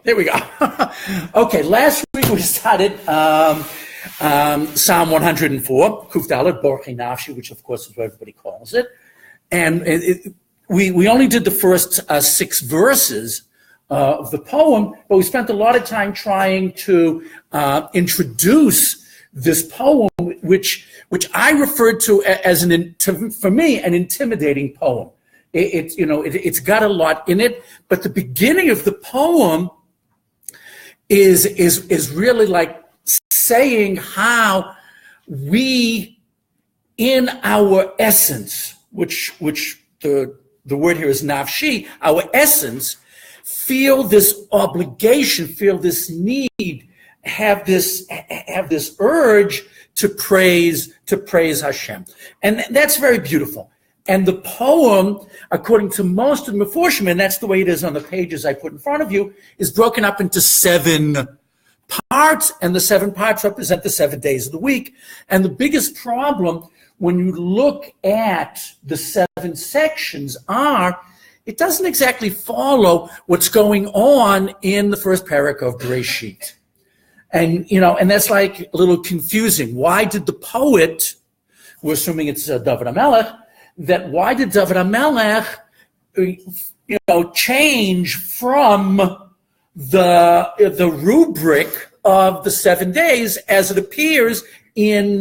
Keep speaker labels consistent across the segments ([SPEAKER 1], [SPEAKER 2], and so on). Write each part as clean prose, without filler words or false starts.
[SPEAKER 1] There we go. Okay, last week we started Psalm 104, Kuf Dalet Borchei Nafshi, which of course is what everybody calls it. And we only did the first 6 verses of the poem, but we spent a lot of time trying to introduce this poem, which I referred to as for me, an intimidating poem. It's got a lot in it, but the beginning of the poem is really like saying how we, in our essence, which the word here is nafshi, our essence, feel this obligation, feel this need, have this urge to praise Hashem, and that's very beautiful. And the poem, according to most of the Meforshim, and that's the way it is on the pages I put in front of you, is broken up into 7 parts, and the 7 parts represent the 7 days of the week. And the biggest problem when you look at the 7 sections it doesn't exactly follow what's going on in the first parak of Bereshit. And that's like a little confusing. Why did the poet, we're assuming it's David HaMelech, why did David HaMelech, change from the rubric of the 7 days as it appears in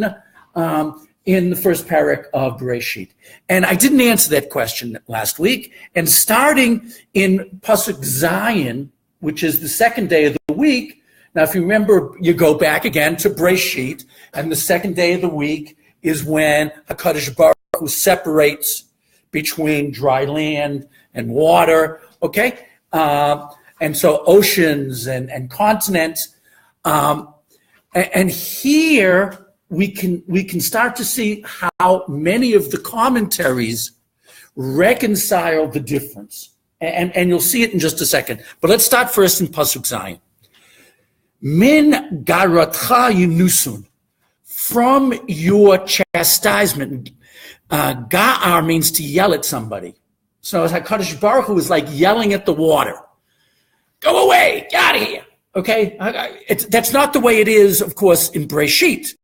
[SPEAKER 1] the first parak of Bereshit? And I didn't answer that question last week. And starting in Pasuk Zion, which is the 2nd day of the week. Now, if you remember, you go back again to Bereshit, and the 2nd day of the week is when HaKadosh Baruch Hu separates between dry land and water. Okay, and so oceans and continents, and here we can start to see how many of the commentaries reconcile the difference, and you'll see it in just a second. But let's start first in Pasuk Zion. Min garatcha yunusun, from your chastisement. Ga'ar means to yell at somebody. So HaKadosh Baruch Hu is like yelling at the water. Go away, get out of here. Okay, that's not the way it is, of course, in Bereshit.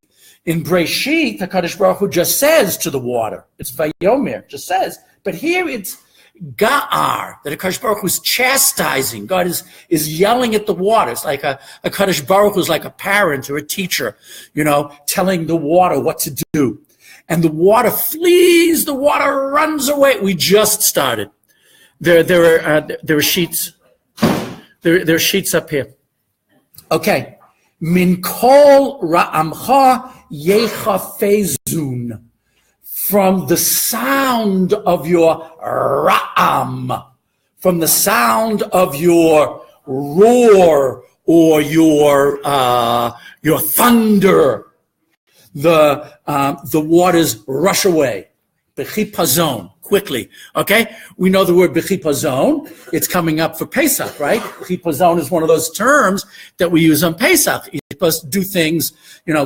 [SPEAKER 1] In Bereshit, HaKadosh Baruch Hu just says to the water. It's Vayomer, just says. But here it's Ga'ar, that HaKadosh Baruch Hu is chastising. God is yelling at the water. It's like HaKadosh Baruch Hu is like a parent or a teacher, telling the water what to do. And the water flees, the water runs away. We just started. There are sheets. There are sheets up here. Okay. Min kol ra'amcha yechafezun. From the sound of your ra'am, from the sound of your roar or your thunder, the waters rush away. Bechipazon, quickly. Okay, we know the word bechipazon. It's coming up for Pesach, right? Bechipazon is one of those terms that we use on Pesach. You're supposed to do things,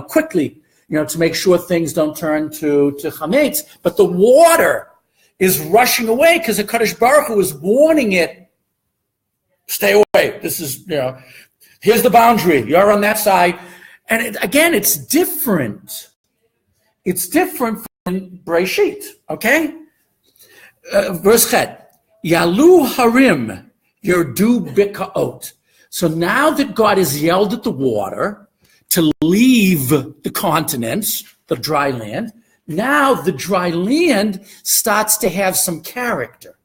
[SPEAKER 1] quickly. To make sure things don't turn to chametz. But the water is rushing away because the HaKadosh Baruch Hu is warning it, stay away. This is, here's the boundary. You're on that side. And again, it's different. It's different from Bereshit, okay? Verse Chet, Yalu Harim, Yerdu Bikaot. So now that God has yelled at the water to leave the continents, the dry land, now the dry land starts to have some character.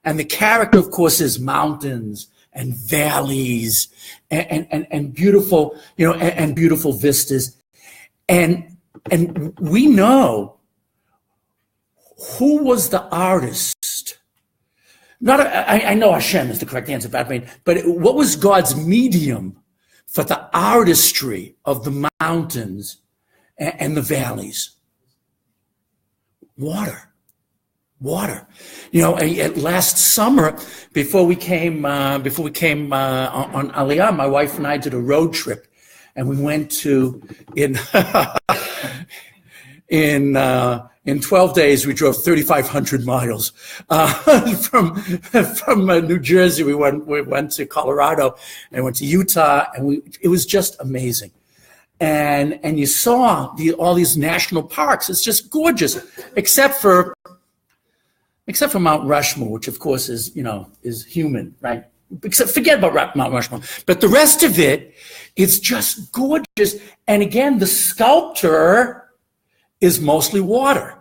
[SPEAKER 1] And the character, of course, is mountains and valleys and beautiful, and beautiful vistas. And we know who was the artist. I know Hashem is the correct answer, but what was God's medium for the artistry of the mountains and the valleys? Water. Last summer, before we came on Aliyah, my wife and I did a road trip, and we went to in 12 days, we drove 3,500 miles from New Jersey. We went to Colorado and went to Utah, and it was just amazing. And you saw all these national parks. It's just gorgeous, except for Mount Rushmore, which of course is human, right? Forget about Mount Rushmore. But the rest of it, it's just gorgeous. And again, the sculpture is mostly water.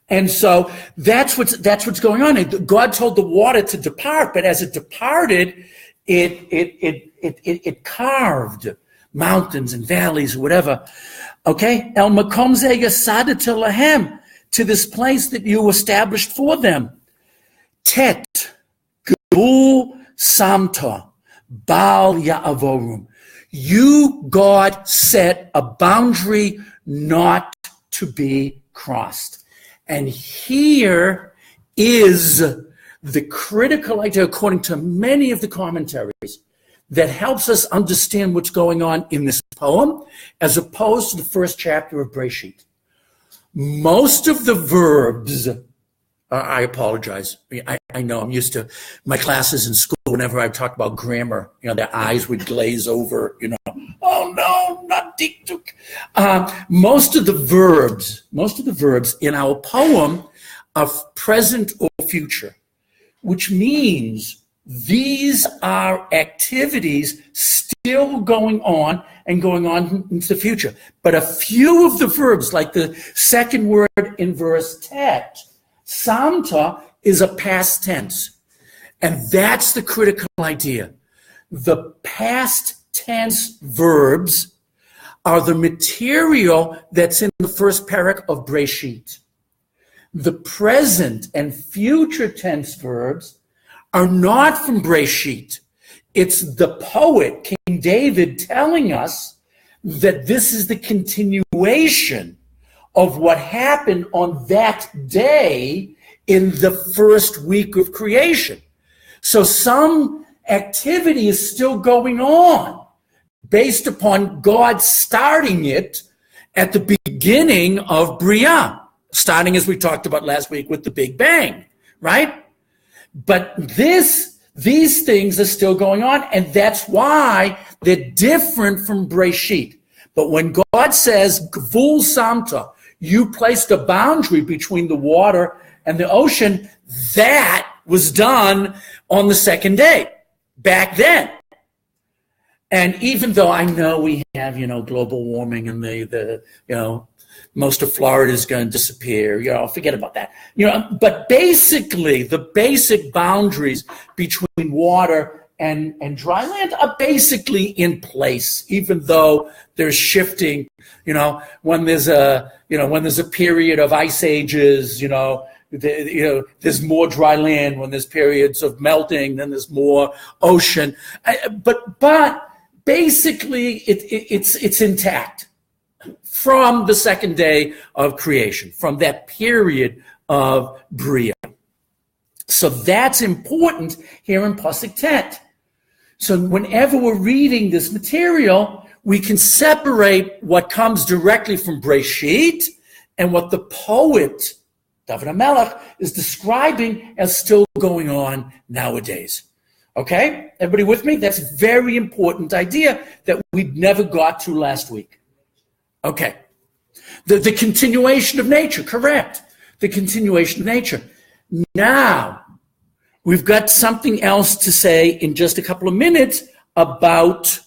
[SPEAKER 1] And so that's what's going on. God told the water to depart, but as it departed, it carved mountains and valleys or whatever. Okay? El makom ze yasadta lahem, to this place that you established for them. Tet, Gabul Samta, Baal Ya'avorum. You, God, set a boundary not to be crossed. And here is the critical idea, according to many of the commentaries, that helps us understand what's going on in this poem, as opposed to the first chapter of Breshit. Most of the verbs, I apologize. I know I'm used to my classes in school. Whenever I talk about grammar, their eyes would glaze over, oh no, not dikduk. Most of the verbs in our poem are present or future, which means these are activities still going on into the future. But a few of the verbs, like the second word in verse tet, samta, is a past tense. And that's the critical idea. The past tense verbs are the material that's in the first parak of Breshit. The present and future tense verbs are not from Breshit. It's the poet, King David, telling us that this is the continuation of what happened on that day in the first week of creation. So some activity is still going on based upon God starting it at the beginning of Bria, starting, as we talked about last week, with the Big Bang, right? But these things are still going on, and that's why they're different from Breshit. But when God says, Gvul Samta, you placed a boundary between the water and the ocean, that was done on the second day, back then. And even though I know we have, global warming and the most of Florida is going to disappear, forget about that. But basically the basic boundaries between water and dry land are basically in place, even though there's shifting, when there's a period of ice ages, there's more dry land. When there's periods of melting, then there's more ocean. But basically, it's intact from the second day of creation, from that period of Bria. So that's important here in Pasuk Tet. So whenever we're reading this material, we can separate what comes directly from Breshit and what the poet David HaMelech is describing as still going on nowadays. Okay? Everybody with me? That's a very important idea that we never got to last week. Okay. The continuation of nature, correct. The continuation of nature. Now, we've got something else to say in just a couple of minutes about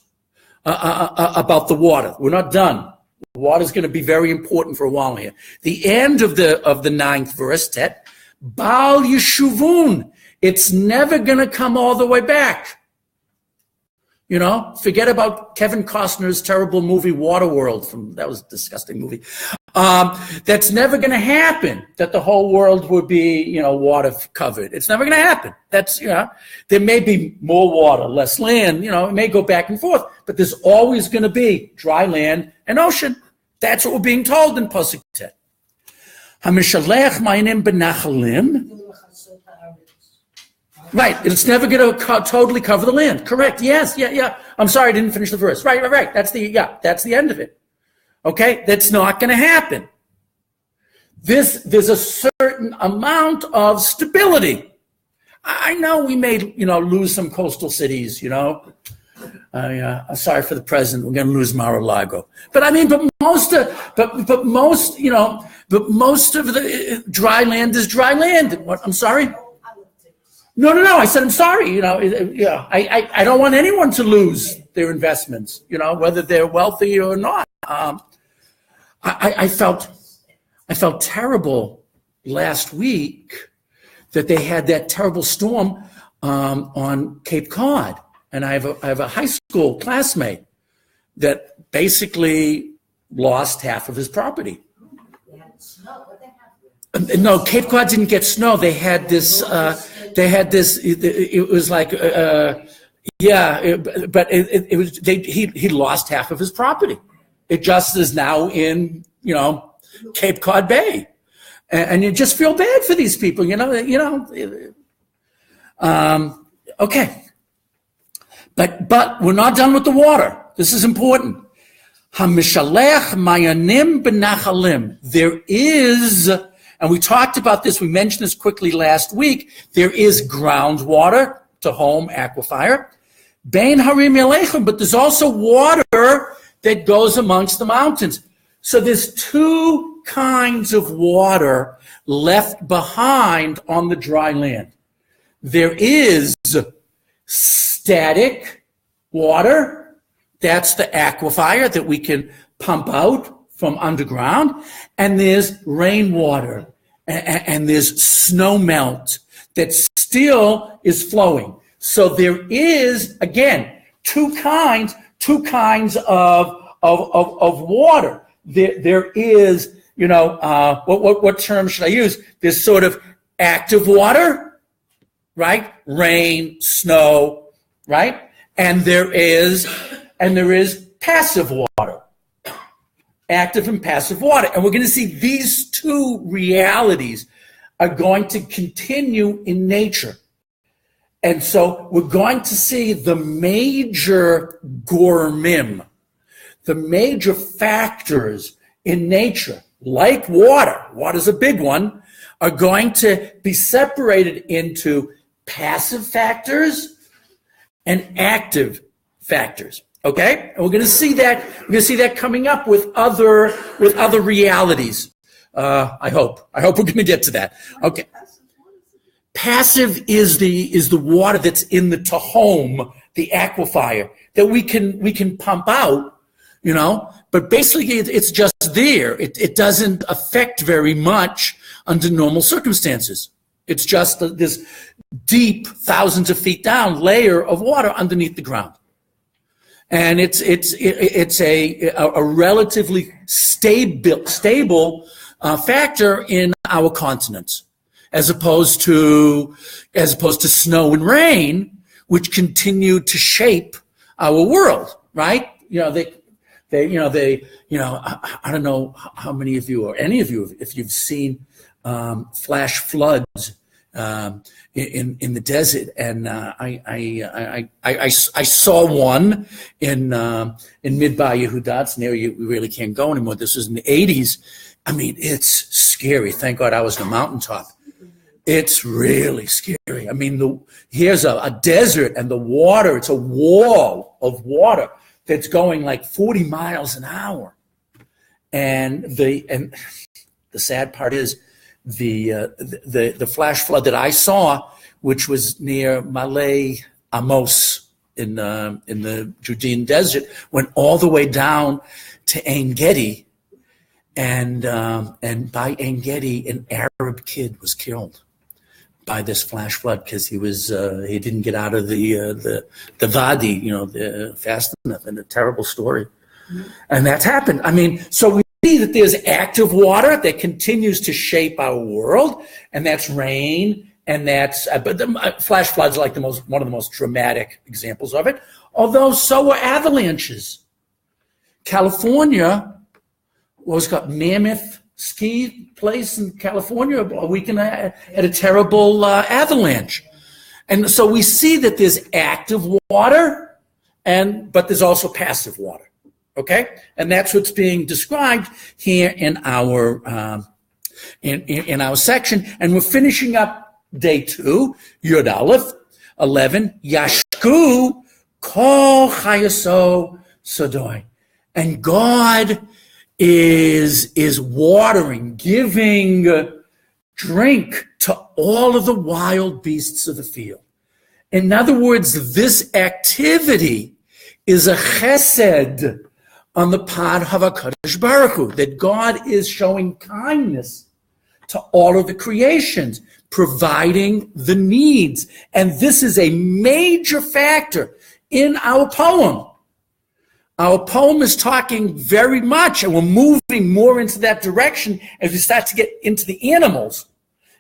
[SPEAKER 1] the water. We're not done. Water is going to be very important for a while here. The end of the ninth verse, Tet, Baal Yeshuvun. It's never going to come all the way back. Forget about Kevin Costner's terrible movie Waterworld. That was a disgusting movie. That's never going to happen, that the whole world would be, water covered. It's never going to happen. That's, there may be more water, less land, it may go back and forth, but there's always going to be dry land and ocean. That's what we're being told in Pasuk Tet. Hamishalech ma'anim benachalim. Right, it's never going to totally cover the land. Correct. Yes, yeah. I'm sorry, I didn't finish the verse. Right. That's the end of it. Okay, that's not going to happen. There's a certain amount of stability. I know we may, lose some coastal cities, I'm sorry for the president. We're going to lose Mar-a-Lago, but most of the dry land is dry land. What? I'm sorry. No. I said I'm sorry. I don't want anyone to lose their investments. Whether they're wealthy or not. I felt terrible last week that they had that terrible storm on Cape Cod. And I have a high school classmate that basically lost half of his property.
[SPEAKER 2] They had snow. What they have?
[SPEAKER 1] No, Cape Cod didn't get snow. They had this. It was like, but it was. He lost half of his property. It just is now in Cape Cod Bay, and you just feel bad for these people. Okay. But we're not done with the water. This is important. Hamishalech mayanim benachalim. There is, and we talked about this, we mentioned this quickly last week, there is groundwater, to home aquifer. Bein harim yalechem, but there's also water that goes amongst the mountains. So there's two kinds of water left behind on the dry land. There is static water, that's the aquifer that we can pump out from underground, and there's rainwater, and there's snow melt that still is flowing. So there is, again, two kinds of water. There is, what term should I use? There's sort of active water, right? Rain, snow, right? And there is passive water, active and passive water. And we're going to see these two realities are going to continue in nature. And so we're going to see the major gormim, the major factors in nature, like water's a big one, are going to be separated into passive factors and active factors. Okay? And we're going to see that. We're going to see that coming up with other realities. I hope we're going to get to that. Okay. Passive is the water that's in the tahom, the aquifer, that we can pump out, but basically it's just there. It doesn't affect very much under normal circumstances. It's just this deep, thousands of feet down layer of water underneath the ground. And it's a relatively stable factor in our continents, as opposed to snow and rain, which continue to shape our world, right? I don't know how many of you or any of you, if you've seen flash floods in the desert, and I saw one in Midbar Yehuda. It's near you. We really can't go anymore. This was in the 80s. I mean, it's scary. Thank God I was on the mountaintop. It's really scary. I mean, here's a desert, and the water, it's a wall of water that's going like 40 miles an hour. And the sad part is the flash flood that I saw, which was near Malay Amos in the Judean desert, went all the way down to Ein Gedi, and by Ein Gedi, an Arab kid was killed by this flash flood because he didn't get out of the Wadi, fast enough, and a terrible story. Mm-hmm. And that's happened. I mean, so we see that there's active water that continues to shape our world, and that's rain, and that's but the flash floods are like one of the most dramatic examples of it. Although so are avalanches. California got Mammoth ski place in California a weekend had a terrible avalanche. And so we see that there's active water, but there's also passive water, Okay, and that's what's being described here in our in our section, and we're finishing up day 2, Yud Aleph, 11, Yashku Kol Chayaso Sodoi, and God is watering, giving drink to all of the wild beasts of the field. In other words, this activity is a chesed on the part of HaKadosh Baruch Hu, that God is showing kindness to all of the creations, providing the needs. And this is a major factor in our poem. Our poem is talking very much, and we're moving more into that direction as we start to get into the animals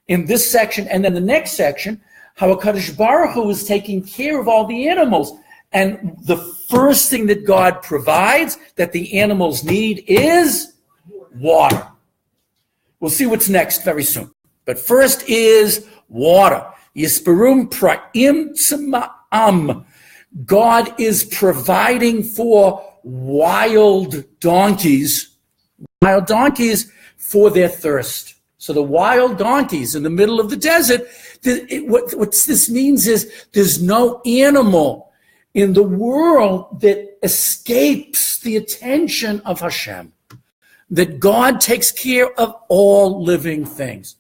[SPEAKER 1] in this section, and then the next section, how HaKadosh Baruch Hu is taking care of all the animals. And the first thing that God provides that the animals need is water. We'll see what's next very soon. But first is water. Yisperum pra'im tzma'am. God is providing for wild donkeys for their thirst. So the wild donkeys in the middle of the desert, what this means is there's no animal in the world that escapes the attention of Hashem, that God takes care of all living things.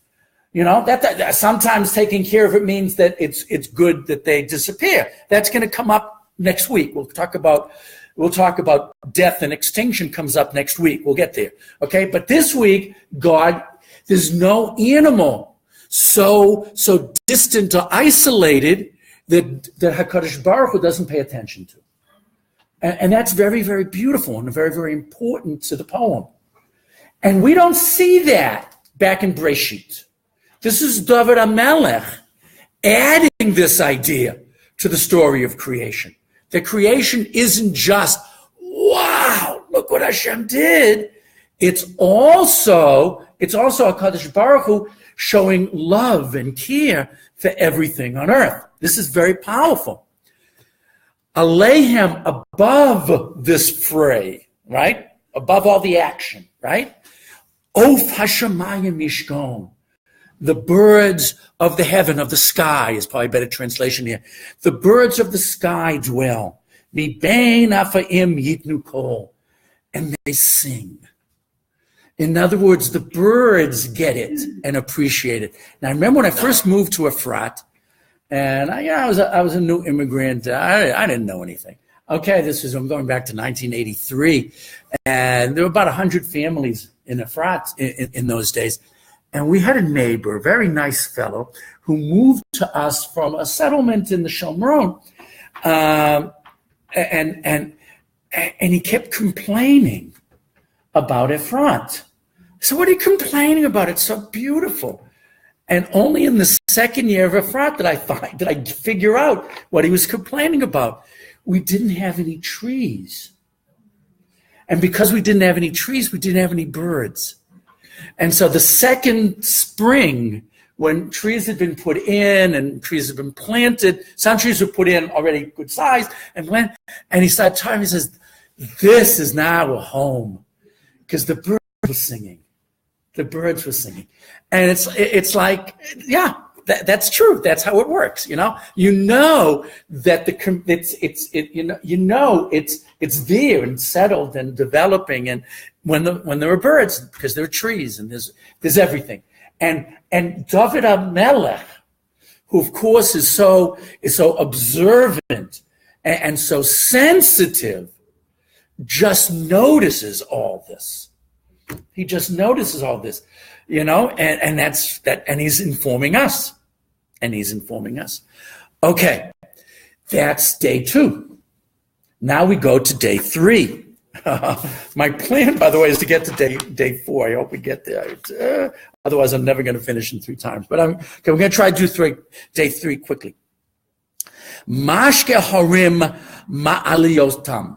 [SPEAKER 1] You know, that sometimes taking care of it means that it's good that they disappear. That's going to come up next week. We'll talk about death and extinction comes up next week. We'll get there. Okay, but this week, there's no animal so distant or isolated that HaKadosh Baruch Hu doesn't pay attention to. And that's very, very beautiful and very, very important to the poem. And we don't see that back in Breshit. This is David HaMelech adding this idea to the story of creation. That creation isn't just, wow, look what Hashem did. It's also HaKadosh Baruch Hu showing love and care for everything on earth. This is very powerful. Alehem, above this fray, right? Above all the action, right? Of Hashemayim Mishkon. The birds of the heaven, of the sky, is probably a better translation here. The birds of the sky dwell. Mibein afaim yitnu kol. And they sing. In other words, the birds get it and appreciate it. Now, I remember when I first moved to Efrat, and I was a new immigrant. I didn't know anything. Okay, I'm going back to 1983, and there were about 100 families in Efrat in those days. And we had a neighbor, a very nice fellow, who moved to us from a settlement in the Shomron, and he kept complaining about Efrat. So what are you complaining about? It's so beautiful. And only in the second year of Efrat did I figure out what he was complaining about. We didn't have any trees. And because we didn't have any trees, we didn't have any birds. And so the second spring, when trees had been put in and trees had been planted, some trees were put in already good size, and he started talking, he says, this is now a home. Because the birds were singing. The birds were singing. And it's like, yeah, that's true. That's how it works. You know that it's there and settled and developing. And when there are birds, because there are trees and there's everything. And David HaMelech, who of course is so observant and so sensitive, just notices all this. He just notices all this, and that's that, and he's informing us. Okay, that's day 2. Now we go to day 3. My plan, by the way, is to get to day 4. I hope we get there. Otherwise, I'm never going to finish in 3 times. But we're going to try to do day 3 quickly. Mashke harim ma'aliotav.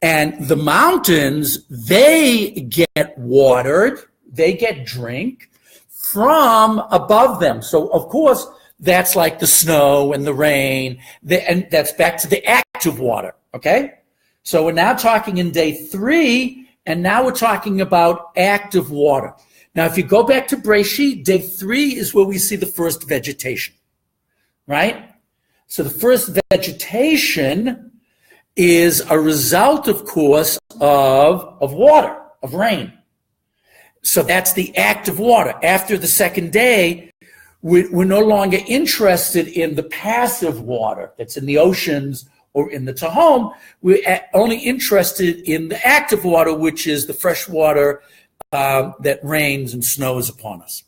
[SPEAKER 1] And the mountains, they get watered, they get drink from above them. So, of course, that's like the snow and the rain, and that's back to the active water, okay? So we're now talking in day 3, and now we're talking about active water. Now, if you go back to Breshit, day 3 is where we see the first vegetation, right? So the first vegetation is a result, of course, of water, of rain. So that's the active water. After the second day, we're no longer interested in the passive water that's in the oceans or in the Tahom. We're only interested in the active water, which is the fresh water that rains and snows upon us.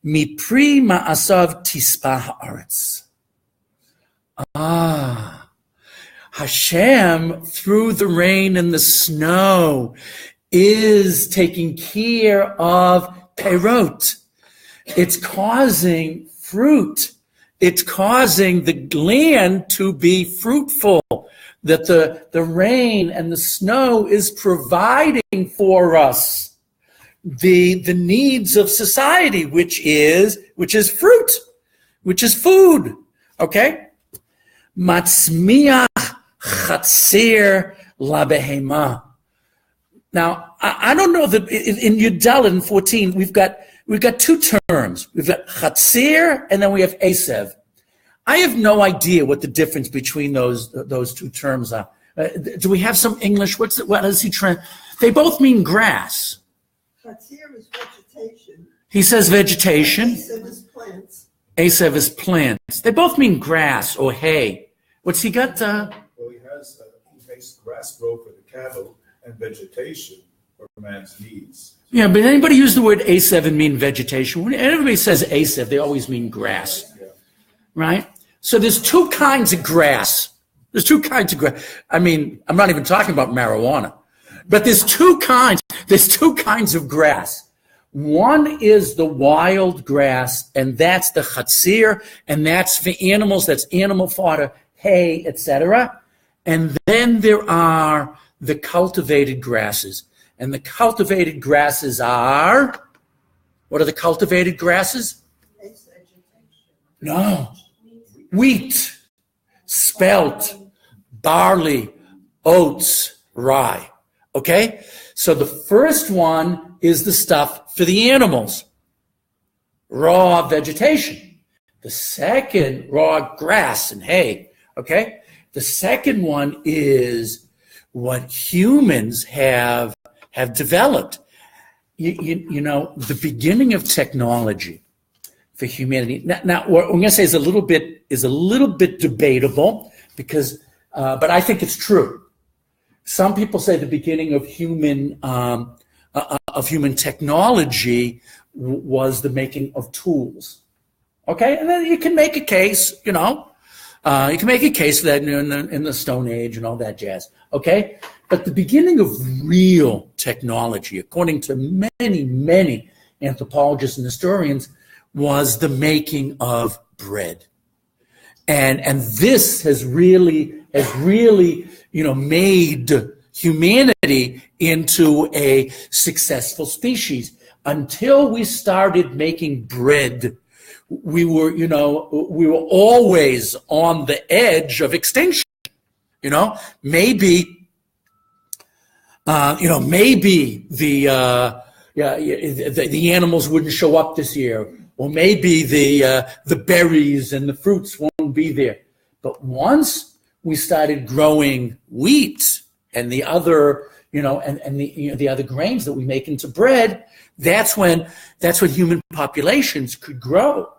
[SPEAKER 1] Mipri ma'asav tispa haaretz. Hashem, through the rain and the snow, is taking care of perot. It's causing fruit. It's causing the land to be fruitful. That the rain and the snow is providing for us the needs of society, which is fruit, which is food. Okay? Matzmiach chatzir labehema. Now, I don't know that in Yudal in 14 we've got 2 terms. We've got chatzir and then we have esev. I have no idea what the difference between those 2 terms are. Do we have some English? What does he try? They both mean grass.
[SPEAKER 3] Chatzir is vegetation.
[SPEAKER 1] He says vegetation.
[SPEAKER 3] Esev is plants.
[SPEAKER 1] Esev is plants. They both mean grass or hay. What's he got?
[SPEAKER 4] Well, he makes grass grow for the cattle and vegetation for man's needs.
[SPEAKER 1] Yeah, but anybody use the word Esev and mean vegetation? When everybody says Esev, they always mean grass, right? So there's 2 kinds of grass. There's 2 kinds of grass. I mean, I'm not even talking about marijuana, but there's 2 kinds. There's 2 kinds of grass. One is the wild grass, and that's the chatzir, and that's for animals. That's animal fodder, hay, etc. And then there are the cultivated grasses. And the cultivated grasses are, what are the cultivated grasses? No. Wheat, spelt, barley, oats, rye. Okay? So the first one is the stuff for the animals. Raw vegetation. The second, raw grass and hay. Okay? The second one is what humans have developed. You know, the beginning of technology for humanity. Now what I'm going to say is a little bit debatable because, but I think it's true. Some people say the beginning of human technology was the making of tools. Okay, and then you can make a case, you can make a case that in the Stone Age and all that jazz. Okay, but the beginning of real technology, according to many anthropologists and historians, was the making of bread, and this has really made humanity into a successful species. Until we started making bread, we were always on the edge of extinction. Maybe the animals wouldn't show up this year, or maybe the berries and the fruits won't be there. But once we started growing wheat and the other, the other grains that we make into bread, that's when human populations could grow,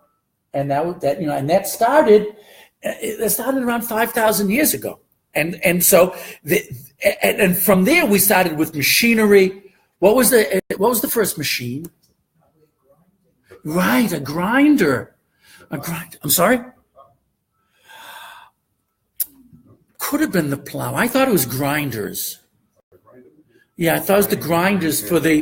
[SPEAKER 1] and that started around 5,000 years ago, and so and from there we started with machinery. What was the first machine? Right, a grinder. I'm sorry. Could have been the plow. I thought it was grinders. Yeah, I thought it was the grinders for the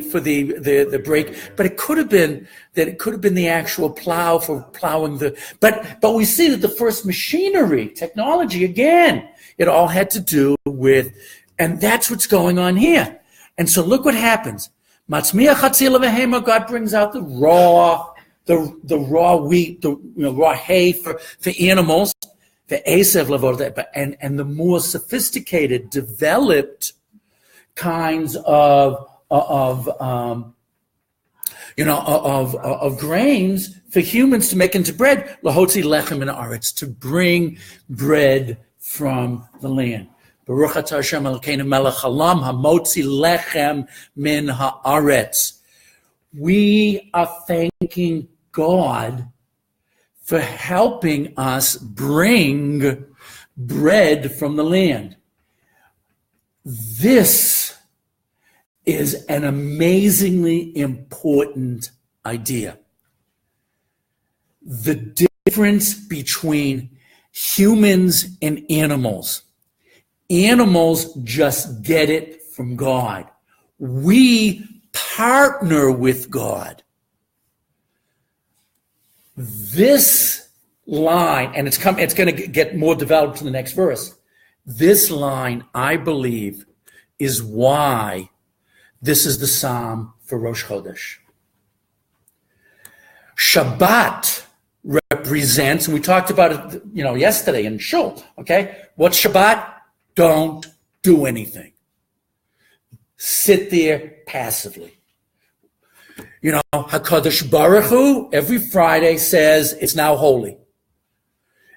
[SPEAKER 1] brake, but it could have been the actual plow for plowing but we see that the first machinery, technology, again, it all had to do with, and that's what's going on here. And so look what happens. God brings out the raw wheat, raw hay for animals. and the more sophisticated, developed kinds of grains for humans to make into bread, lahotzi lechem min haaretz, to bring bread from the land. Baruch atah Hashem Elokeinu melech haolam hamotzi lechem min haaretz. We are thanking God for helping us bring bread from the land. This is an amazingly important idea. The difference between humans and animals. Animals just get it from God. We partner with God. This line, and it's going to get more developed in the next verse. This line, I believe, is why this is the psalm for Rosh Chodesh. Shabbat represents, and we talked about it, yesterday in Shul. Okay, what's Shabbat? Don't do anything. Sit there passively. HaKadosh Baruch Hu every Friday says it's now holy.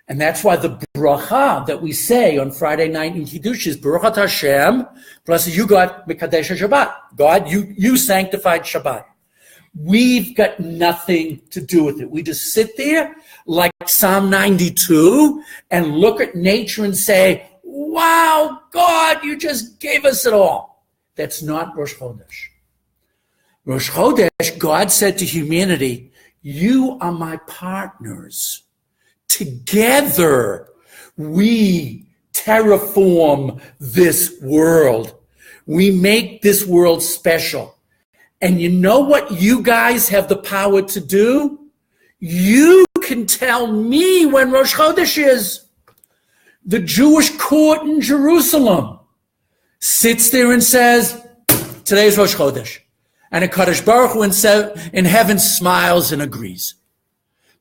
[SPEAKER 1] And that's why the bracha that we say on Friday night in Kiddush is Baruch Atah Hashem, blessed you God, Mekadesh Shabbat. God, you sanctified Shabbat. We've got nothing to do with it. We just sit there like Psalm 92 and look at nature and say, wow, God, you just gave us it all. That's not Rosh Chodesh. Rosh Chodesh, God said to humanity, you are my partners. Together, we terraform this world. We make this world special. And you know what you guys have the power to do? You can tell me when Rosh Chodesh is. The Jewish court in Jerusalem sits there and says, today is Rosh Chodesh. And a Kadosh Baruch Hu in heaven smiles and agrees.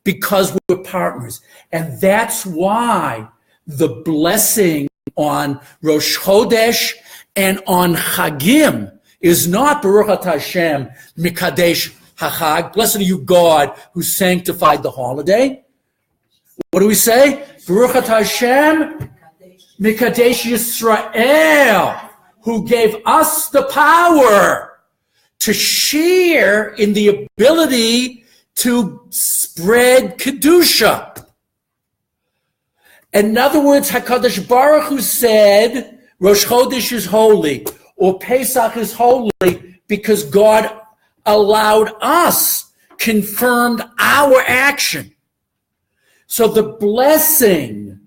[SPEAKER 1] Because we're partners. And that's why the blessing on Rosh Chodesh and on Chagim is not Baruch Atah Hashem Mikadesh HaChag. Blessed are you, God, who sanctified the holiday. What do we say? Baruch Atah Hashem Mikadesh Yisrael, who gave us the power to share in the ability to spread Kedusha. In other words, HaKadosh Baruch Hu said, Rosh Chodesh is holy, or Pesach is holy, because God allowed us, confirmed our action. So the blessing,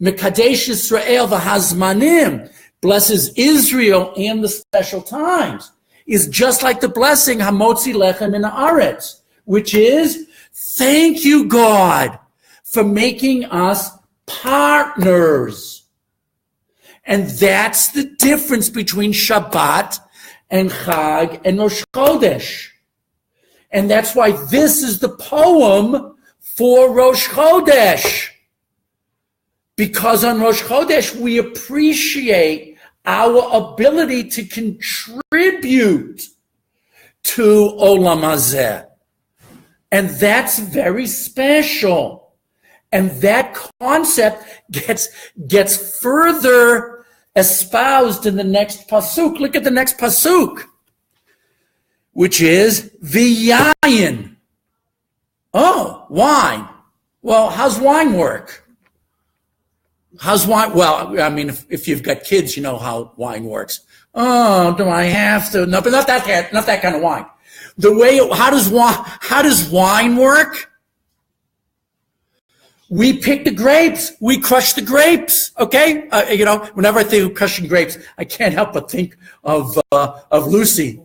[SPEAKER 1] Mekadesh Yisrael v'hazmanim, blesses Israel and the special times, is just like the blessing, Hamotzi Lechem min haaretz, which is, thank you, God, for making us partners. And that's the difference between Shabbat and Chag and Rosh Chodesh. And that's why this is the poem for Rosh Chodesh. Because on Rosh Chodesh, we appreciate our ability to contribute to Olam Hazeh. And that's very special. And that concept gets further espoused in the next pasuk. Look at the next pasuk, which is V'yayin. Oh, wine. Well, how's wine work? How's wine? Well, I mean, if you've got kids, you know how wine works. Oh, do I have to? No, but not that kind of wine. How does wine work? We pick the grapes. We crush the grapes. Okay, whenever I think of crushing grapes, I can't help but think of Lucy.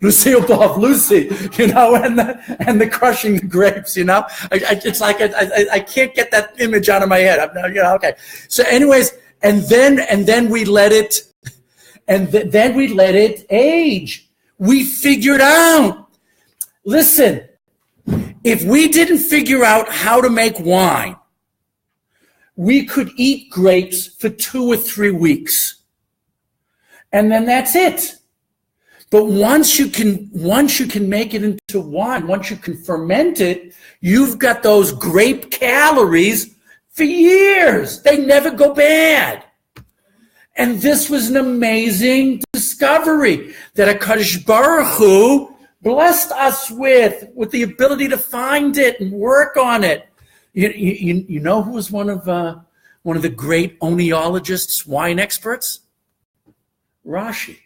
[SPEAKER 1] Lucille Ball of Lucy, and the crushing the grapes, it's like I can't get that image out of my head. Okay. So, anyways, and then we let it, then we let it age. We figured out. Listen, if we didn't figure out how to make wine, we could eat grapes for 2 or 3 weeks. And then that's it. But once you can make it into wine, once you can ferment it, you've got those grape calories for years. They never go bad. And this was an amazing discovery that HaKadosh Baruch Hu blessed us with the ability to find it and work on it. You know who was one of the great oenologists, wine experts? Rashi.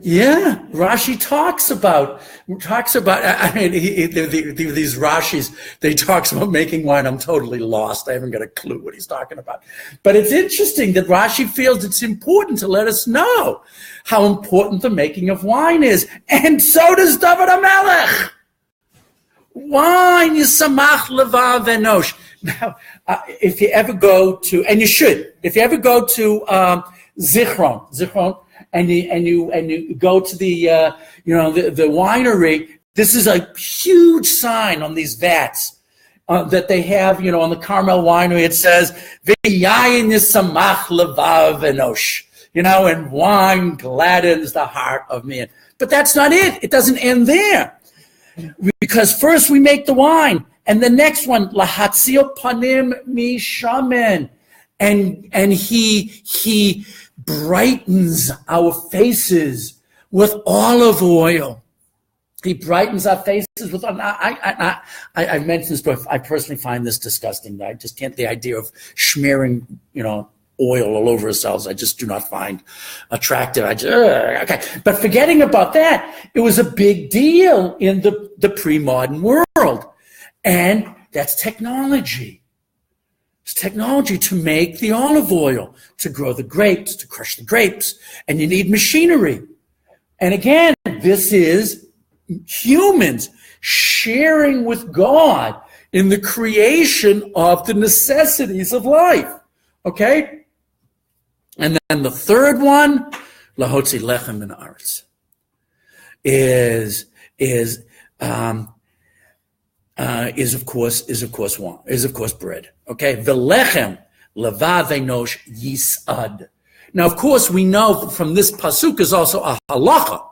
[SPEAKER 1] Yeah, Rashi talks about. I mean, these Rashis. They talks about making wine. I'm totally lost. I haven't got a clue what he's talking about. But it's interesting that Rashi feels it's important to let us know how important the making of wine is, and so does David HaMelech. Wine is samach levav enosh. Now, if you ever go to, and you should, if you ever go to Zichron. And you go to the the winery. This is a huge sign on these vats that they have. On the Carmel Winery, it says "V'yayin yisamach levav enosh." And wine gladdens the heart of man. But that's not it. It doesn't end there, because first we make the wine, and the next one lahatzil panim mishamen, and he brightens our faces with olive oil. He brightens our faces with. I've mentioned this before. I personally find this disgusting. I just can't. The idea of smearing, oil all over ourselves, I just do not find attractive. Okay. But forgetting about that, it was a big deal in the pre-modern world, and that's technology. It's technology to make the olive oil, to grow the grapes, to crush the grapes, and you need machinery. And again, this is humans sharing with God in the creation of the necessities of life. Okay? And then the third one, lahotzi lechem min haaretz, is of course bread. Okay, velechem levav enosh yisad. Now, of course, we know from this pasuk is also a halacha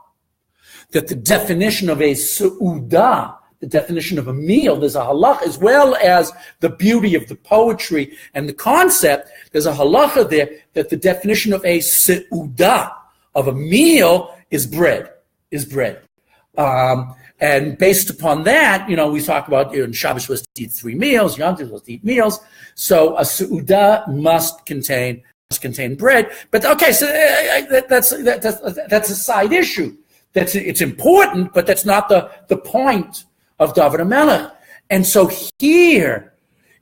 [SPEAKER 1] that the definition of a seudah, the definition of a meal, there's a halacha, as well as the beauty of the poetry and the concept. There's a halacha there that the definition of a seudah, of a meal, is bread. And based upon that, we talk about in Shabbos was to eat 3 meals, Yom Tov was to eat meals. So a seudah must contain bread. But okay, so that's a side issue. It's important, but that's not the point of David HaMelech. And so here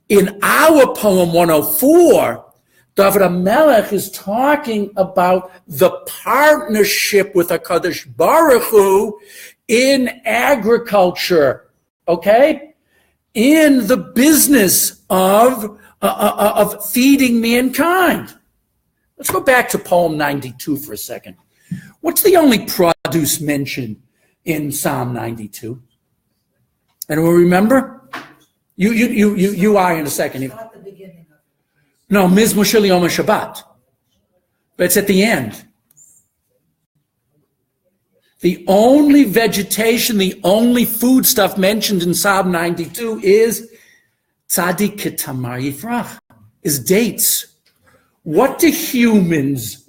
[SPEAKER 1] in our poem 104, David HaMelech is talking about the partnership with HaKadosh Baruch Hu in agriculture, okay? In the business of feeding mankind. Let's go back to poem 92 for a second. What's the only produce mentioned in Psalm 92? Anyone remember? You are in a second.
[SPEAKER 2] Not the beginning of it.
[SPEAKER 1] No, Mizmor Shel Yom HaShabbat. But it's at the end. The only vegetation, the only food stuff mentioned in Psalm 92 is tzadik ketamar yifrach, is dates. What do humans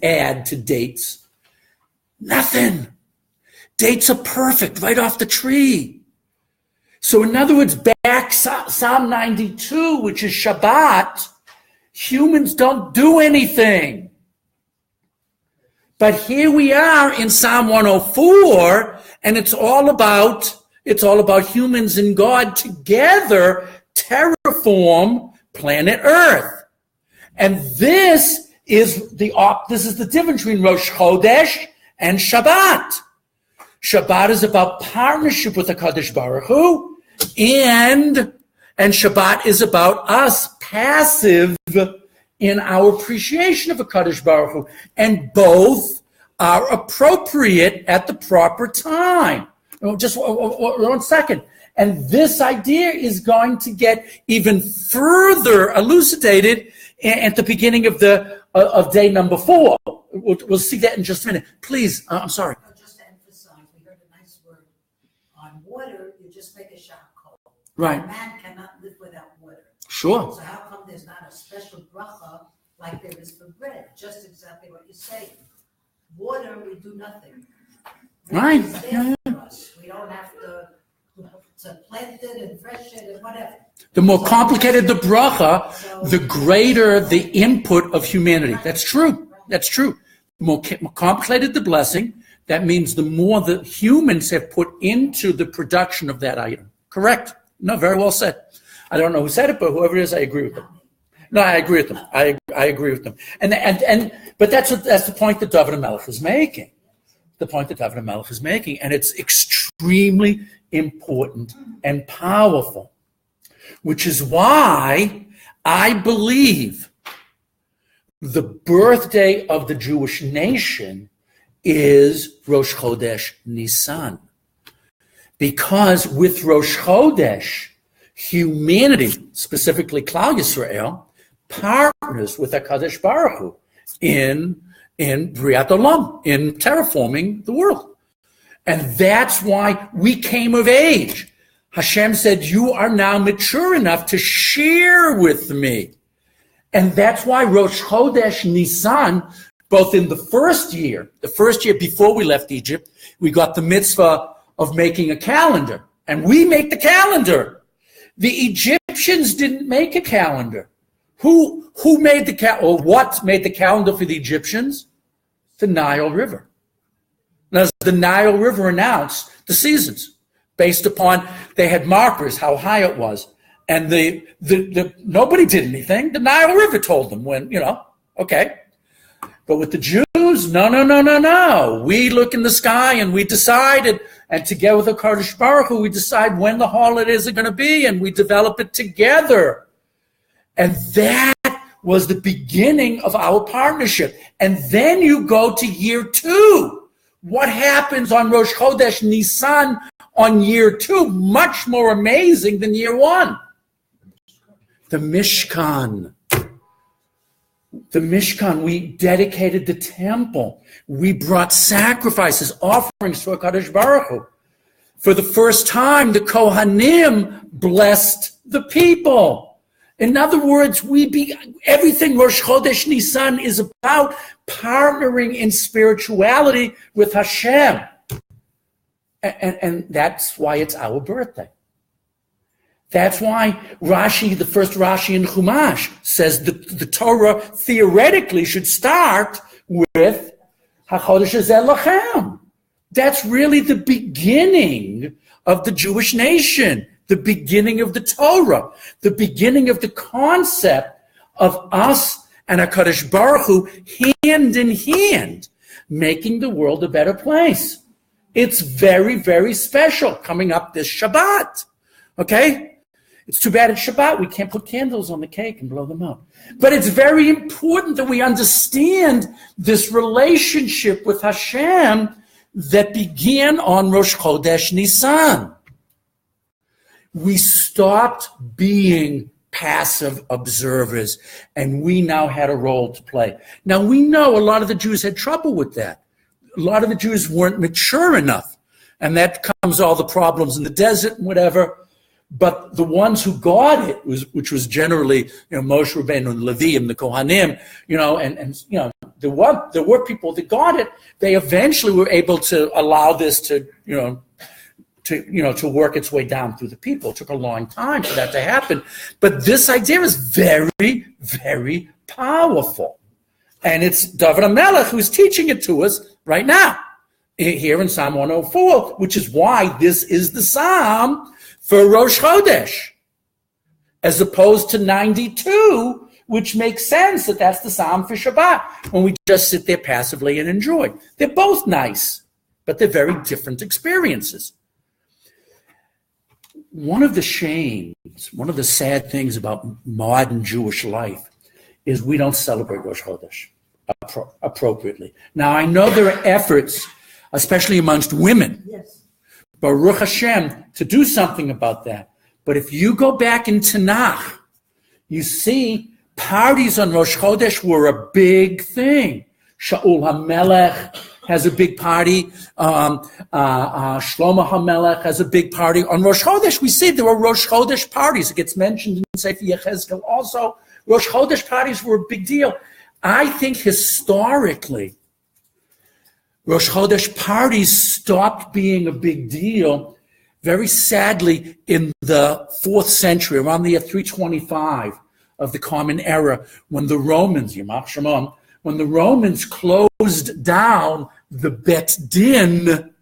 [SPEAKER 1] add to dates? Nothing. Dates are perfect, right off the tree. So in other words, back Psalm 92, which is Shabbat, humans don't do anything. But here we are in Psalm 104, and it's all about humans and God together terraform planet Earth. And this is the difference between Rosh Chodesh and Shabbat. Shabbat is about partnership with the HaKadosh Baruch Hu, and Shabbat is about us passive in our appreciation of HaKadosh Baruch Hu, and both are appropriate at the proper time. Just one second. And this idea is going to get even further elucidated at the beginning of day number 4. We'll see that in just a minute. Please, I'm sorry.
[SPEAKER 2] Just to emphasize, we heard a nice word on water. You just make a shot cold.
[SPEAKER 1] Right.
[SPEAKER 2] A man cannot live without water.
[SPEAKER 1] Sure.
[SPEAKER 2] So how come there's not a special bracha like there is for bread? Just exactly what you're saying. Water, we do nothing.
[SPEAKER 1] Right.
[SPEAKER 2] It's there for us. We don't have to plant it and fresh it and whatever.
[SPEAKER 1] The more complicated the bracha, the greater the input of humanity. That's true. That's true. The more complicated the blessing, that means the more the humans have put into the production of that item. Correct. No, very well said. I don't know who said it, but whoever it is, I agree with them. No, I agree with them. I agree with them. But that's the point that David HaMelech is making. The point that David HaMelech is making, and it's extremely important and powerful, which is why I believe the birthday of the Jewish nation is Rosh Chodesh Nisan. Because with Rosh Chodesh, humanity, specifically Klal Yisrael, partners with HaKadosh Baruch Hu in Briat Olam, in terraforming the world. And that's why we came of age. Hashem said, you are now mature enough to share with me. And that's why Rosh Chodesh Nisan, both in the first year before we left Egypt, we got the mitzvah of making a calendar. And we make the calendar. The Egyptians didn't make a calendar. Who made what made the calendar for the Egyptians? The Nile River. Now, the Nile River announced the seasons based upon, they had markers, how high it was. And nobody did anything. The Nile River told them when, okay. But with the Jews, no. We look in the sky and we decided, and together with the Kadosh Baruch Hu, we decide when the holidays are going to be, and we develop it together. And that was the beginning of our partnership. And then you go to year 2. What happens on Rosh Chodesh Nisan on year 2? Much more amazing than year 1. The Mishkan. The Mishkan, we dedicated the temple. We brought sacrifices, offerings to HaKadosh Baruch Hu. For the first time, the Kohanim blessed the people. In other words, everything Rosh Chodesh Nisan is about partnering in spirituality with Hashem. And that's why it's our birthday. That's why Rashi, the first Rashi in Chumash, says the Torah theoretically should start with HaChodesh Hazeh Lachem. That's really the beginning of the Jewish nation, the beginning of the Torah, the beginning of the concept of us and HaKadosh Baruch Hu hand in hand, making the world a better place. It's very, very special coming up this Shabbat. Okay? It's too bad it's Shabbat. We can't put candles on the cake and blow them up. But it's very important that we understand this relationship with Hashem that began on Rosh Chodesh Nisan. We stopped being passive observers, and we now had a role to play. Now, we know a lot of the Jews had trouble with that. A lot of the Jews weren't mature enough, and that comes all the problems in the desert and whatever. But the ones who got it, which was generally, Moshe Rabbeinu and Levi and the Kohanim, there were people that got it. They eventually were able to allow this to work its way down through the people. It took a long time for that to happen. But this idea is very, very powerful. And it's David HaMelech who's teaching it to us right now, here in Psalm 104, which is why this is the Psalm for Rosh Chodesh, as opposed to 92, which makes sense that that's the Psalm for Shabbat, when we just sit there passively and enjoy. They're both nice, but they're very different experiences. One of the shames, one of the sad things about modern Jewish life is we don't celebrate Rosh Chodesh appropriately. Now, I know there are efforts, especially amongst women,
[SPEAKER 3] Yes.
[SPEAKER 1] Baruch Hashem, to do something about that. But if you go back in Tanakh, you see parties on Rosh Chodesh were a big thing. Shaul HaMelech has a big party. Shlomo HaMelech has a big party. On Rosh Chodesh, we see there were Rosh Chodesh parties. It gets mentioned in Sefer Yechezkel also. Rosh Chodesh parties were a big deal. I think historically, Rosh Chodesh parties stopped being a big deal very sadly in the 4th century, around the year 325 of the Common Era, when the Romans, Yamach Shemam, when the Romans closed down the Bet Din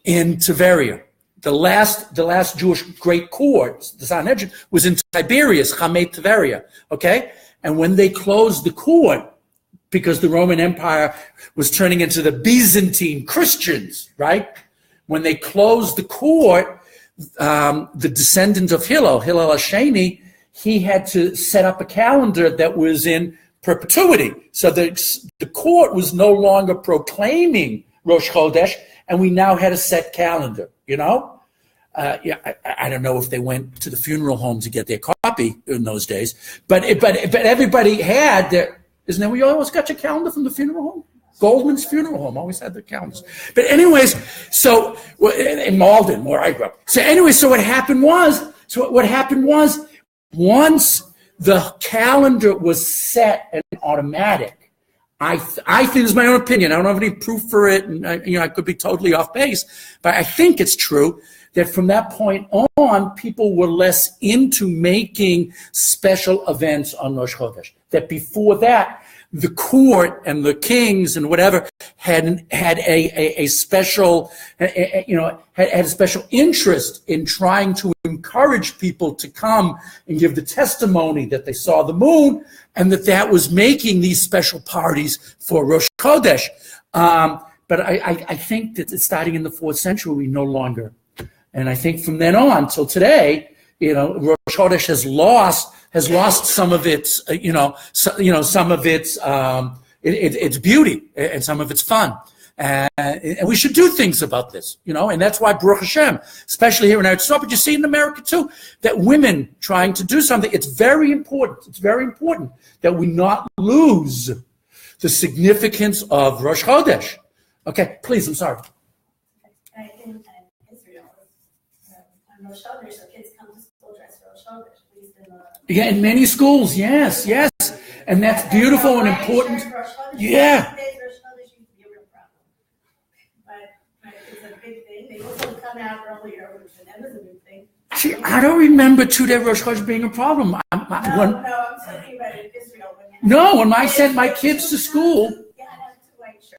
[SPEAKER 1] in Tiberia. The last Jewish great court, the Sanhedrin, was in Tiberias, Chamei Tiberia, okay? And when they closed the court, because the Roman Empire was turning into the Byzantine Christians, right? When they closed the court, the descendant of Hillel Hasheni, he had to set up a calendar that was in perpetuity. So the court was no longer proclaiming Rosh Chodesh, and we now had a set calendar, you know? I don't know if they went to the funeral home to get their copy in those days, but everybody had their, isn't that where you always got your calendar from the funeral home? Goldman's Funeral Home always had the calendars. But anyways, so in Malden, where I grew up. So anyway, so what happened was, once the calendar was set and automatic, I think, this is my own opinion, I don't have any proof for it, and I could be totally off base, but I think it's true that from that point on, people were less into making special events on Rosh Chodesh. That before that, the court and the kings and whatever had a special, had a special interest in trying to encourage people to come and give the testimony that they saw the moon, and that was making these special parties for Rosh Chodesh. But I think that starting in the 4th century, we no longer. And I think from then on till today, Rosh Chodesh has lost some of its, some of its beauty and some of its fun. And we should do things about this, and that's why Baruch Hashem, especially here in Eretz Yisrael, but you see in America too, that women trying to do something, it's very important. It's very important that we not lose the significance of Rosh Chodesh. Okay, please, I'm sorry.
[SPEAKER 5] In Israel, on Rosh Chodesh, so kids come to school dressed for Rosh Chodesh, at least in the...
[SPEAKER 1] Yeah, in many schools, yes. And that's beautiful and important. Yeah.
[SPEAKER 5] But it's a big thing. They also come out earlier, which for them is a big thing.
[SPEAKER 1] See, I don't remember 2-day Rosh Chodesh being a problem.
[SPEAKER 5] I'm talking about in Israel.
[SPEAKER 1] When I sent my kids to school.
[SPEAKER 5] Yeah, I have two white shirts.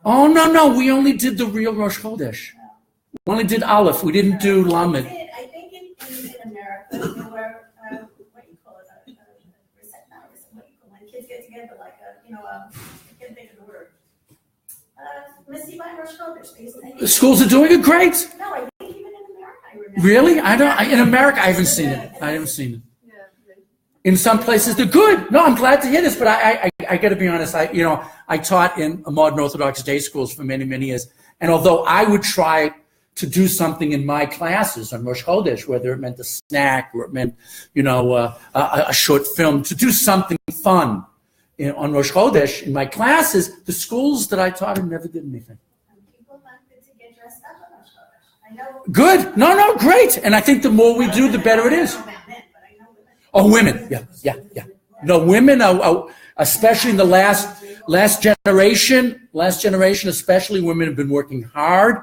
[SPEAKER 1] Oh, no, we only did the real Rosh Chodesh. We only did Aleph. We didn't do Lamed.
[SPEAKER 5] I think in America, there were, what do you call it, when kids get together, like I can't think of the word. Missy by Rosh Chodesh.
[SPEAKER 1] The schools are doing it great.
[SPEAKER 5] No, I think even in America, I remember.
[SPEAKER 1] Really? In America, I haven't seen it. In some places, they're good. No, I'm glad to hear this, but I got to be honest. I taught in modern Orthodox day schools for many, many years, and although I would try to do something in my classes on Rosh Chodesh, whether it meant a snack or it meant, a short film, to do something fun on Rosh Chodesh in my classes, the schools that I taught in never did anything.
[SPEAKER 5] People wanted to get dressed up on Rosh Chodesh. I know.
[SPEAKER 1] Good. No, great. And I think the more we do, the better it is. Oh, women. Yeah. No, women are, especially in the last generation, especially women have been working hard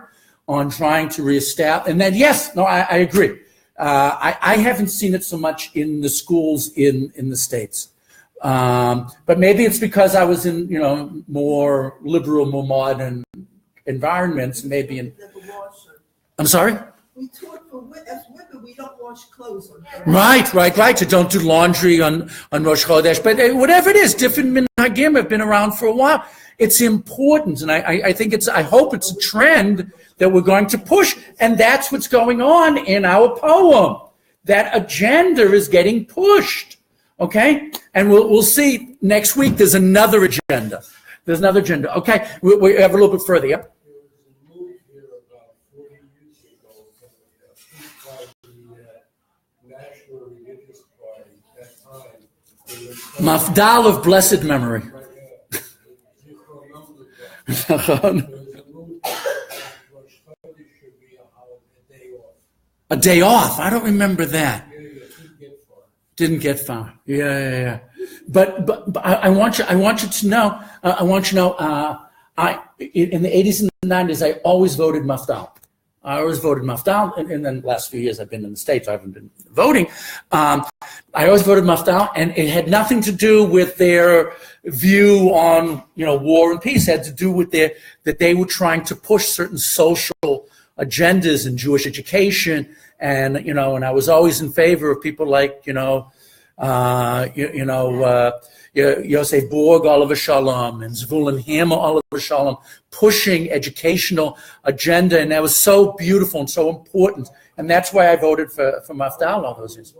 [SPEAKER 1] on trying to reestablish. And then, I agree. I haven't seen it so much in the schools in the States. But maybe it's because I was in, more liberal, more modern environments, maybe in. I'm sorry?
[SPEAKER 3] We taught as women, we don't wash clothes on
[SPEAKER 1] Thursday. Right. You don't do laundry on Rosh Chodesh. But whatever it is, different minhagim have been around for a while. It's important, and I hope it's a trend that we're going to push, and that's what's going on in our poem. That agenda is getting pushed, okay? And we'll see next week. There's another agenda. Okay, we have a little bit further. Yep. Mafdal of blessed memory. A day off. I don't remember that. Didn't get far. Yeah. But I want you to know. In the 80s and the 90s, I always voted Mafdal. And then the last few years I've been in the States, I haven't been voting. I always voted Mafdal, and it had nothing to do with their view on, war and peace. It had to do with that they were trying to push certain social agendas in Jewish education, and I was always in favor of people like Yosef Borg, Oliver Shalom, and Zvulun Hammer, Oliver Shalom, pushing educational agenda, and that was so beautiful and so important, and that's why I voted for Mafdal all those years.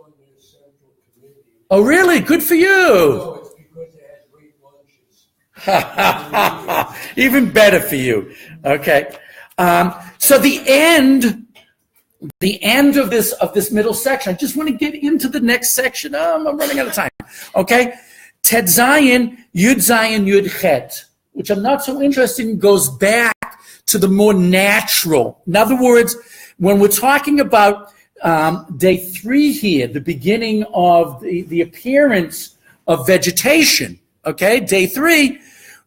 [SPEAKER 1] Oh, really? Good for you.
[SPEAKER 6] No, it's because they had great lunches.
[SPEAKER 1] Even better for you. Okay. So the end of this middle section, I just want to get into the next section. I'm running out of time. Okay. Tet Zayin, Yud Zayin, Yud Chet, which I'm not so interested in, goes back to the more natural. In other words, when we're talking about day 3 here, the beginning of the appearance of vegetation, okay, day 3,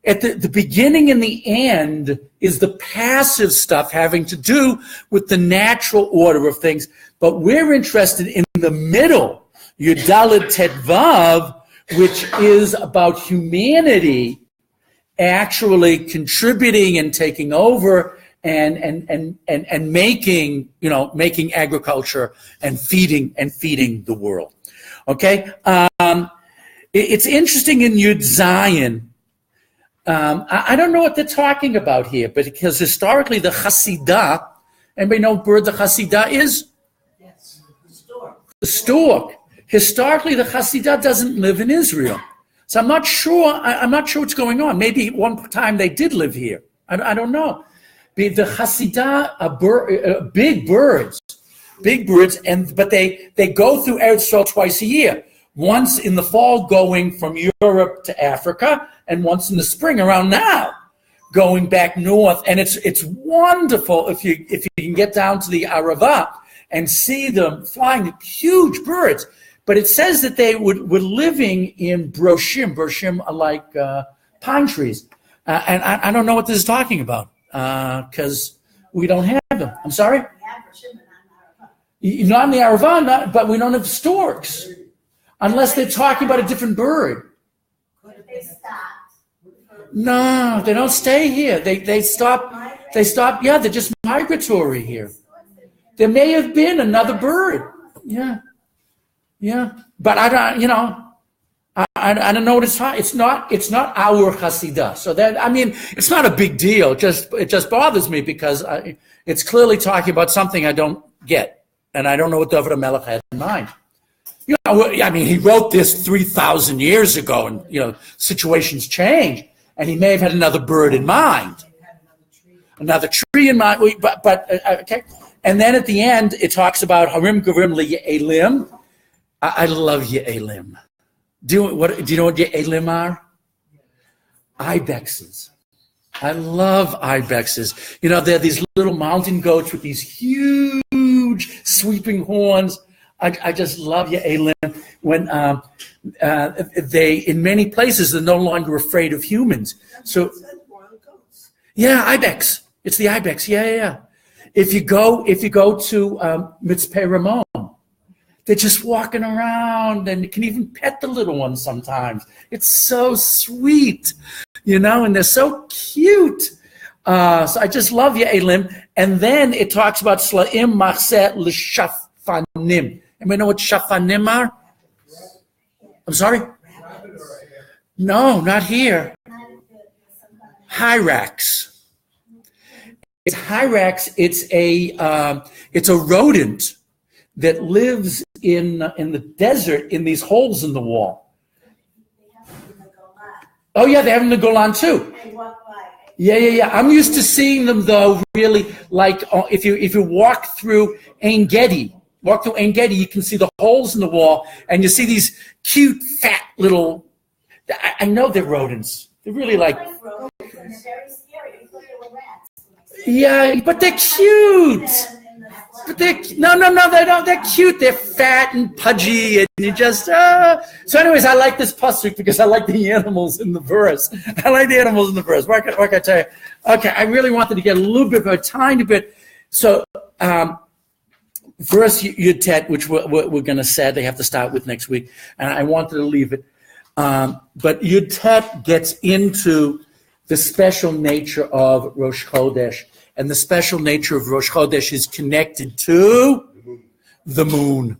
[SPEAKER 1] at the beginning and the end is the passive stuff having to do with the natural order of things. But we're interested in the middle, Yud Daled Tet Vav, which is about humanity actually contributing and taking over and making agriculture and feeding the world. Okay, it's interesting in Yud Zayin. I don't know what they're talking about here, but because historically the Hasidah, anybody know what bird the Hasidah is?
[SPEAKER 2] Yes, the stork.
[SPEAKER 1] The stork. Historically, the Hasidah doesn't live in Israel. So I'm not sure what's going on. Maybe one time they did live here. I don't know. The Hasidah are big birds, but they go through Eretz Yisrael twice a year. Once in the fall going from Europe to Africa, and once in the spring around now going back north. And it's wonderful if you can get down to the Arava and see them flying, huge birds. But it says that they were living in broshim. Broshim are like pine trees. And I don't know what this is talking about because we don't have them. I'm sorry? Not in the Arava, but we don't have storks. Unless they're talking about a different bird.
[SPEAKER 5] They stopped.
[SPEAKER 1] No, they don't stay here. They stop. Yeah, they're just migratory here. There may have been another bird. Yeah. But I don't. I don't know what it's talking. It's not our Hasidah. So it's not a big deal. It just bothers me because it's clearly talking about something I don't get, and I don't know what David HaMelech had in mind. He wrote this 3,000 years ago, and situations change, and he may have had another bird in mind, another tree in mind. But okay. And then at the end, it talks about Harim Gavrim Ye'elim. I love Ye'elim. Do you know what Ye'elim are? Ibexes. I love ibexes. They're these little mountain goats with these huge sweeping horns. I just love Ye'elim. When they, in many places, they're no longer afraid of humans. So, yeah, ibex. It's the ibex. Yeah. If you go to Mitzpeh Ramon, they're just walking around, and you can even pet the little ones sometimes. It's so sweet, and they're so cute. So I just love Ye'elim. And then it talks about Slaim Machzeh L'Shafanim. Anybody know what shafanim are? I'm sorry? No, not here. Hyrax. It's hyrax. It's a rodent that lives in the desert in these holes in the wall. Oh yeah, they have them in the Golan too. Yeah. I'm used to seeing them though. Really, like if you walk through Ein Gedi. You can see the holes in the wall, and you see these cute, fat little I know they're rodents. They're really like,
[SPEAKER 5] Like rodents, and they're very scary. You thought they were rats.
[SPEAKER 1] yeah, but they're cute.
[SPEAKER 5] And the
[SPEAKER 1] But they don't. They're cute. They're fat and pudgy, and you just. So, anyways, I like this pasuk because I like the animals in the verse. I like the animals in the verse. What can I tell you? Okay, I really wanted to get a little bit, a tiny bit. So, verse Yud Tet, which we're going to say they have to start with next week, and I wanted to leave it. But Yud Tet gets into the special nature of Rosh Chodesh. And the special nature of Rosh Chodesh is connected to the moon.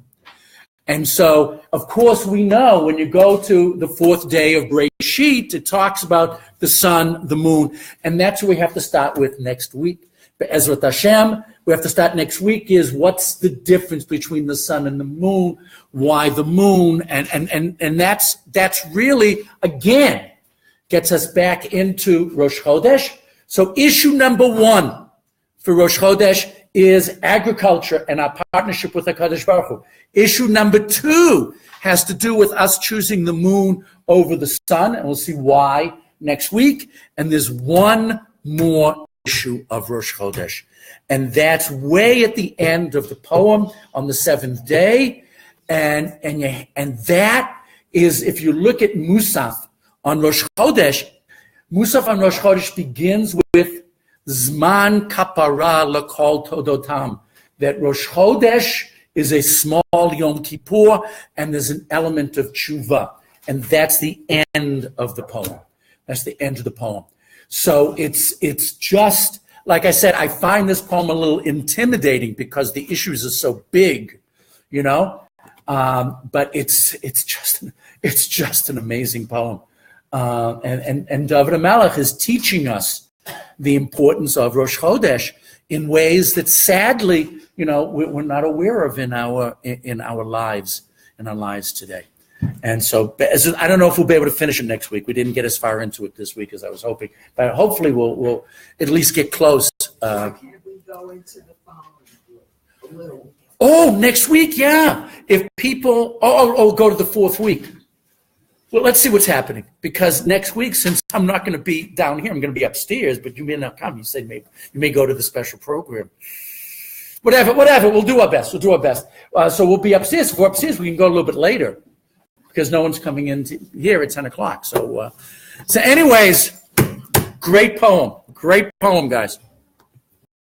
[SPEAKER 1] And so, of course, we know when you go to the fourth day of Bereshit, it talks about the sun, the moon. And that's what we have to start with next week. But Ezrat Hashem, we have to start next week is what's the difference between the sun and the moon? Why the moon? And that's really, again, gets us back into Rosh Chodesh. So issue number one for Rosh Chodesh is agriculture and our partnership with HaKadosh Baruch Hu. Issue number two has to do with us choosing the moon over the sun, and we'll see why next week. And there's one more issue of Rosh Chodesh, and that's way at the end of the poem on the seventh day. And that is, if you look at Musaf on Rosh Chodesh, Musaf on Rosh Chodesh begins with Zman kapara lakol todotam, that Rosh Chodesh is a small Yom Kippur, and there's an element of tshuva, and that's the end of the poem. That's the end of the poem. So it's just, like I said, I find this poem a little intimidating because the issues are so big, you know. But it's just an amazing poem, and David HaMelech is teaching us the importance of Rosh Chodesh in ways that sadly, you know, we're not aware of in our lives today. And so, I don't know if we'll be able to finish it next week. We didn't get as far into it this week as I was hoping, but hopefully we'll at least get close.
[SPEAKER 3] Can we go into the following a little?
[SPEAKER 1] Oh, next week, yeah. If people, go to the fourth week. Well, let's see what's happening, because next week, since I'm not going to be down here, I'm going to be upstairs, but you may not come. You say you may go to the special program. Whatever. We'll do our best. So we'll be upstairs. If we're upstairs, we can go a little bit later because no one's coming in here at 10 o'clock. So anyways, great poem, guys.